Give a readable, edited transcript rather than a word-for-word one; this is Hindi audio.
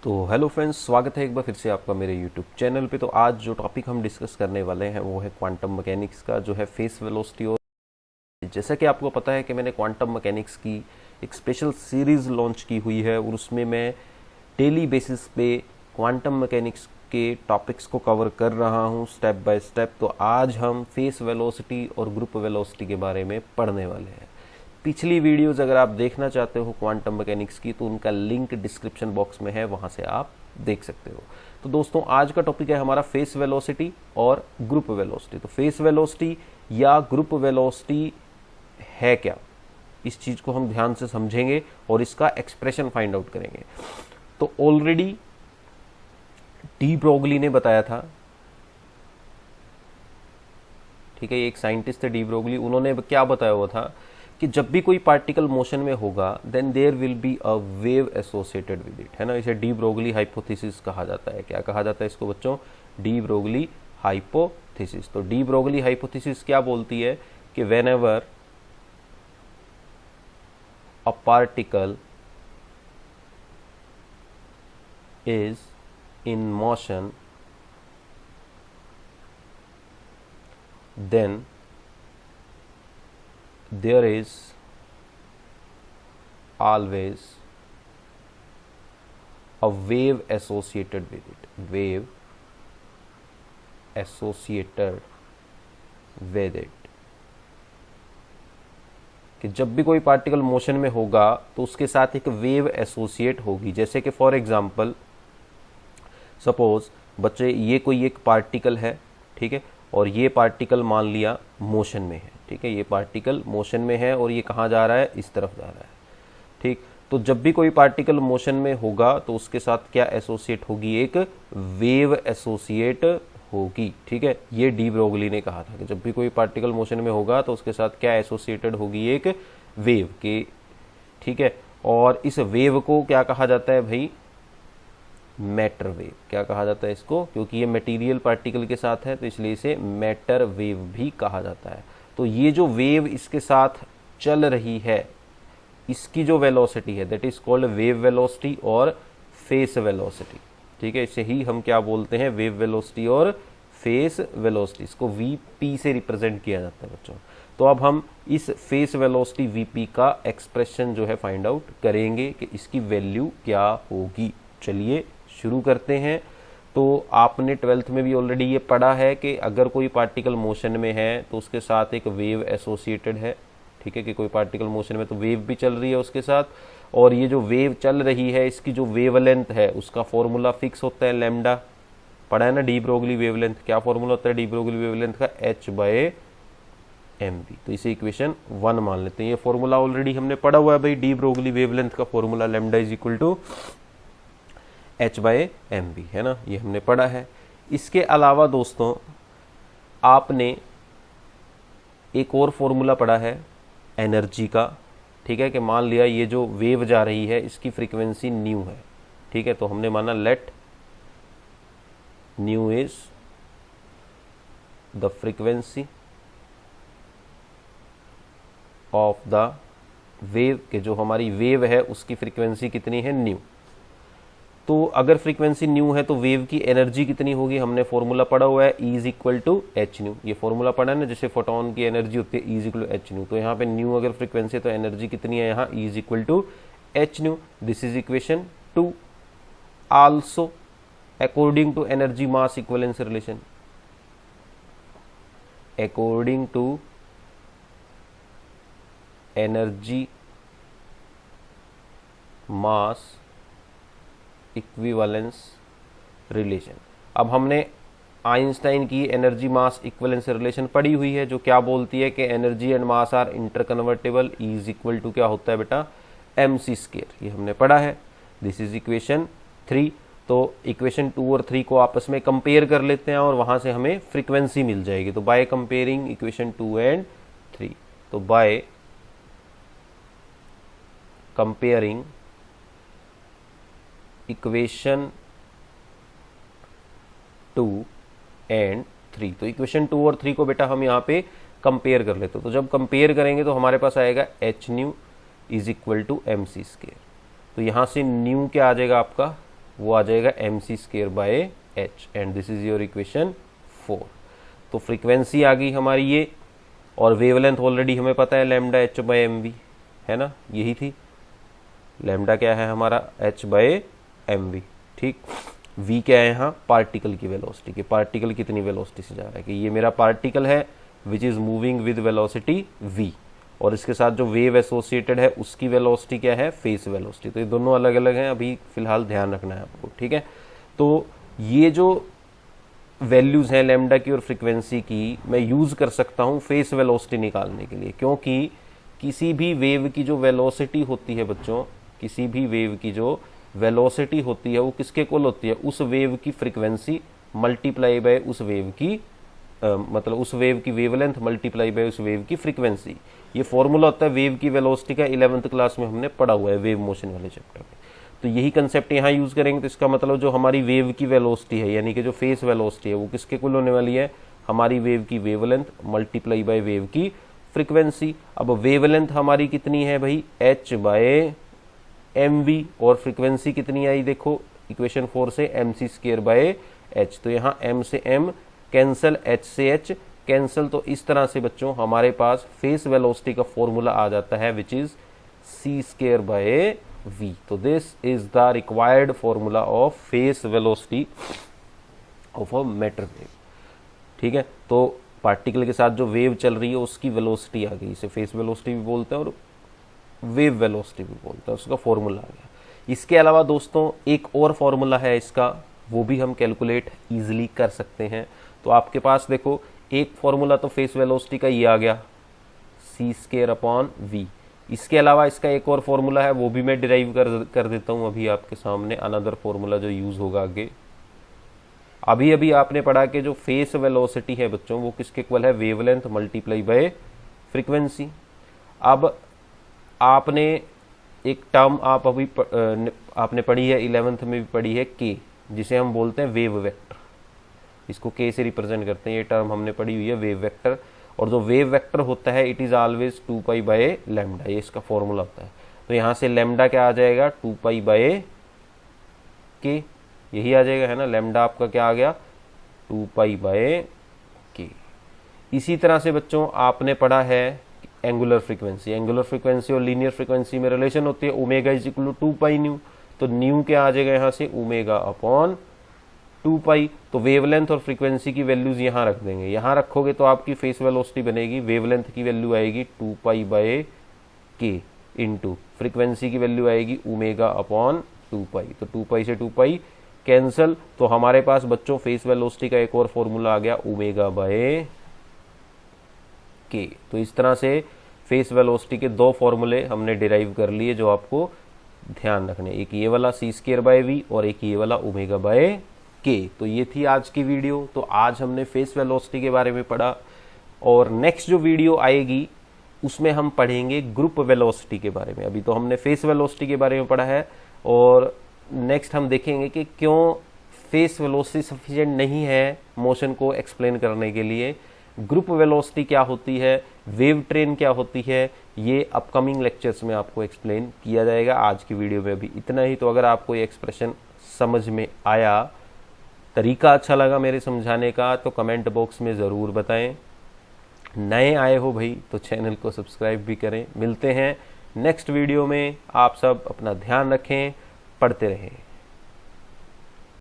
तो हेलो फ्रेंड्स, स्वागत है एक बार फिर से आपका मेरे यूट्यूब चैनल पे। तो आज जो टॉपिक हम डिस्कस करने वाले हैं वो है क्वांटम मैकेनिक्स का, जो है फेस वेलोसिटी। और जैसा कि आपको पता है कि मैंने क्वांटम मैकेनिक्स की एक स्पेशल सीरीज़ लॉन्च की हुई है और उसमें मैं डेली बेसिस पे क्वांटम मैकेनिक्स के टॉपिक्स को कवर कर रहा हूँ स्टेप बाय स्टेप। तो आज हम फेस वेलोसिटी और ग्रुप वेलोसिटी के बारे में पढ़ने वाले हैं। पिछली वीडियोज़ अगर आप देखना चाहते हो क्वांटम मैकेनिक्स की तो उनका लिंक डिस्क्रिप्शन बॉक्स में है, वहाँ से आप देख सकते हो। तो दोस्तों, आज का टॉपिक है हमारा फेस वेलोसिटी और ग्रुप वेलोसिटी। तो फेस वेलोसिटी या ग्रुप वेलोसिटी है क्या, इस चीज़ को हम ध्यान से समझेंगे और इसका एक्सप्रेशन फाइंड आउट करेंगे। तो ऑलरेडी डी ब्रोगली ने बताया था, ठीक है, एक साइंटिस्ट थे डी ब्रोगली। उन्होंने क्या बताया हुआ था कि जब भी कोई पार्टिकल मोशन में होगा then there will be a wave associated with it, है ना। इसे डी ब्रोगली हाइपोथेसिस कहा जाता है। क्या कहा जाता है इसको बच्चों? De Broglie hypothesis. तो डी ब्रोगली हाइपोथेसिस क्या बोलती है कि whenever a particle is in motion then there is always a wave associated with it, wave associated with it। कि जब भी कोई पार्टिकल मोशन में होगा तो उसके साथ एक वेव एसोसिएट होगी। जैसे कि फॉर एग्जांपल सपोज बच्चे, ये कोई एक पार्टिकल है, ठीक है, और ये पार्टिकल मान लिया मोशन में है, ठीक है, ये पार्टिकल मोशन में है और ये कहाँ जा रहा है? इस तरफ जा रहा है, ठीक। तो जब भी कोई पार्टिकल मोशन में होगा तो उसके साथ क्या एसोसिएट होगी? एक वेव एसोसिएट होगी, ठीक है। ये डी ब्रोगली ने कहा था कि जब भी कोई पार्टिकल मोशन में होगा तो उसके साथ क्या एसोसिएटेड होगी? एक वेव के, ठीक है। और इस वेव को क्या कहा जाता है भाई? Matter wave. क्या कहा जाता है इसको? क्योंकि ये मटेरियल पार्टिकल के साथ है तो इसलिए इसे मैटर वेव भी कहा जाता है। तो ये जो वेव इसके साथ चल रही है, इसकी जो वेलोसिटी है that is called wave velocity और फेस वेलोसिटी, ठीक है। इसे ही हम क्या बोलते हैं? वेव वेलोसिटी और फेस वेलोसिटी। इसको वीपी से रिप्रेजेंट किया जाता है बच्चों। तो अब हम इस फेस वेलोसिटी वीपी का एक्सप्रेशन जो है फाइंड आउट करेंगे कि इसकी वैल्यू क्या होगी। चलिए शुरू करते हैं। तो आपने 12th में भी ऑलरेडी ये पढ़ा है कि अगर कोई पार्टिकल मोशन में है तो उसके साथ एक वेव एसोसिएटेड है, ठीक है, कि कोई पार्टिकल मोशन में तो वेव भी चल रही है उसके साथ। और ये जो वेव चल रही है इसकी जो वेवलेंथ है उसका फॉर्मूला फिक्स होता है लैम्डा। पढ़ा है ना डी ब्रोगली वेवलेंथ? क्या फॉर्मूला होता है डी ब्रोगली वेवलेंथ का? h/mv। तो इसे इक्वेशन 1 मान लेते हैं। ये फॉर्मूला ऑलरेडी हमने पढ़ा हुआ है भाई, डी ब्रोगली वेवलेंथ का formula lambda is equal to h/mv, है ना, ये हमने पढ़ा है। इसके अलावा दोस्तों आपने एक और फॉर्मूला पढ़ा है एनर्जी का, ठीक है, कि मान लिया ये जो वेव जा रही है इसकी फ्रीक्वेंसी न्यू है, ठीक है। तो हमने माना let nu is the frequency of the wave, के जो हमारी वेव है उसकी फ्रीक्वेंसी कितनी है? न्यू। तो अगर फ्रीक्वेंसी न्यू है तो वेव की एनर्जी कितनी होगी? हमने फॉर्मूला पढ़ा हुआ है E is equal to H nu. ये फॉर्मूला पढ़ा है ना, जैसे फोटोन की एनर्जी होती है E is equal to H nu. तो यहाँ पे न्यू अगर फ्रीक्वेंसी है तो एनर्जी कितनी है यहाँ? E is equal to H nu. This is equation 2। Also according to energy mass equivalence relation, according to energy mass equivalence relation. अब हमने आइंस्टाइन की एनर्जी मास इक्विवेलेंस रिलेशन पढ़ी हुई है, जो क्या बोलती है कि energy and mass are interconvertible. E is equal to क्या होता है बेटा? mc²। ये हमने पढ़ा है। This is equation 3। तो इक्वेशन 2 और 3 को आपस में कंपेयर कर लेते हैं और वहां से हमें फ्रीक्वेंसी मिल जाएगी। तो बाय कंपेयरिंग इक्वेशन 2 एंड 3, तो बाय कंपेयरिंग इक्वेशन 2 एंड 3, तो इक्वेशन 2 और 3 को बेटा हम यहाँ पे कंपेयर कर लेते हो। तो जब कंपेयर करेंगे तो हमारे पास आएगा H nu is equal to mc²। तो यहाँ से न्यू क्या आ जाएगा आपका? वो आ जाएगा mc²/h and this is your equation 4। तो फ्रीक्वेंसी आ गई हमारी ये, और वेवलेंथ ऑलरेडी हमें पता है λh/mv है ना, यही थी लैम्डा क्या है हमारा h/mv। ठीक, v क्या है यहाँ पार्टिकल की वेलोसिटी, कि पार्टिकल कितनी वेलोसिटी से जा रहा है, कि ये मेरा पार्टिकल है which is moving with velocity v, और इसके साथ जो वेव एसोसिएटेड है उसकी वेलोसिटी क्या है फेस वेलोसिटी। तो ये दोनों अलग अलग हैं, अभी फिलहाल ध्यान रखना है आपको। ठीक है, तो ये जो वैल्यूज हैं लैम्डा की और फ्रीक्वेंसी की, मैं यूज कर सकता हूं फेस वेलोसिटी निकालने के लिए, क्योंकि किसी भी वेव की जो वेलोसिटी होती है बच्चों, किसी भी वेव की जो वेलोसिटी होती है वो किसके इक्वल होती है, उस वेव की फ्रीक्वेंसी मल्टीप्लाई बाय उस वेव की मतलब उस वेव की वेवलेंथ मल्टीप्लाई बाय उस वेव की फ्रीक्वेंसी। ये फॉर्मूला होता है वेव की वेलोसिटी का, 11th क्लास में हमने पढ़ा हुआ है वेव मोशन वाले चैप्टर में। तो यही कंसेप्ट यहाँ यूज करेंगे। तो इसका मतलब जो हमारी वेव की वेलोसिटी है, यानी कि जो फेस वेलोसिटी है, वो किसके इक्वल होने वाली है, हमारी वेव की वेवलेंथ मल्टीप्लाई बाय वेव की फ्रीक्वेंसी। अब वेवलेंथ हमारी कितनी है भाई h/mv, और फ्रीक्वेंसी कितनी आई देखो इक्वेशन 4 से mc²/h। तो यहाँ m से m कैंसल, h से h कैंसल। तो इस तरह से बच्चों हमारे पास फेस वेलोसिटी का फॉर्मूला आ जाता है विच इज c²/v। तो this is the required formula of face velocity of a matter wave. ठीक है, तो पार्टिकल के साथ जो वेव चल रही है उसकी वेलोसिटी आ गई, इसे फेस वेलोसिटी भी बोलते हैं और वेव वेलोसिटी भी बोलते हैं, उसका फॉर्मूला आ गया। इसके अलावा दोस्तों एक और फॉर्मूला है इसका, वो भी हम कैलकुलेट इजीली कर सकते हैं। तो आपके पास देखो एक फॉर्मूला तो फेस वेलोसिटी का ये आ गया c²/v। इसके अलावा इसका एक और फॉर्मूला है, वो भी मैं डिराइव कर देता हूं अभी आपके सामने, अनदर फॉर्मूला जो यूज होगा आगे। अभी अभी आपने पढ़ा कि जो फेस वेलोसिटी है बच्चों वो किसके इक्वल है, वेवलेंथ मल्टीप्लाई बाय फ्रीक्वेंसी। अब आपने एक टर्म आप अभी आपने पढ़ी है 11th में भी पढ़ी है k, जिसे हम बोलते हैं वेव वेक्टर, इसको k से रिप्रेजेंट करते हैं। ये टर्म हमने पढ़ी हुई है वेव वेक्टर, और जो वेव वेक्टर होता है इट इज ऑलवेज 2π/λ, ये इसका फॉर्मूला होता है। तो यहाँ से लैम्डा क्या आ जाएगा 2π/k, यही आ जाएगा है ना, लैम्डा आपका क्या आ गया 2π/k। इसी तरह से बच्चों आपने पढ़ा है एंगुलर फ्रीक्वेंसी, एंगुलर फ्रीक्वेंसी और लीनियर फ्रीक्वेंसी में रिलेशन होती है ओमेगा इज इक्वल टू 2π/ν। तो न्यू क्या आ जाएगा यहाँ से ω/2π। तो वेवलेंथ और फ्रीक्वेंसी की वैल्यूज यहाँ रख देंगे, यहाँ रखोगे तो आपकी फेस वेलोसिटी बनेगी, वेवलेंथ की वैल्यू आएगी 2π/k इंटू फ्रीक्वेंसी की वैल्यू आएगी ω/2π। तो 2π से 2π कैंसल, तो हमारे पास बच्चों फेस वेलोसिटी का एक और फॉर्मूला आ गया ω/k। तो इस तरह से फेस वेलोसिटी के दो फॉर्मूले हमने डिराइव कर लिए जो आपको ध्यान रखने, एक ये वाला c²/v और एक ये वाला ω/k। तो ये थी आज की वीडियो। तो आज हमने फेस वेलोसिटी के बारे में पढ़ा, और नेक्स्ट जो वीडियो आएगी उसमें हम पढ़ेंगे ग्रुप वेलोसिटी के बारे में। अभी तो हमने फेस वेलोसिटी के बारे में पढ़ा है, और नेक्स्ट हम देखेंगे कि क्यों फेस वेलोसिटी सफिशिएंट नहीं है मोशन को एक्सप्लेन करने के लिए, ग्रुप वेलोसिटी क्या होती है, वेव ट्रेन क्या होती है, ये अपकमिंग लेक्चर्स में आपको एक्सप्लेन किया जाएगा। आज की वीडियो में अभी इतना ही। तो अगर आपको ये एक्सप्रेशन समझ में आया, तरीका अच्छा लगा मेरे समझाने का, तो कमेंट बॉक्स में ज़रूर बताएं। नए आए हो भाई तो चैनल को सब्सक्राइब भी करें। मिलते हैं नेक्स्ट वीडियो में। आप सब अपना ध्यान रखें, पढ़ते रहें।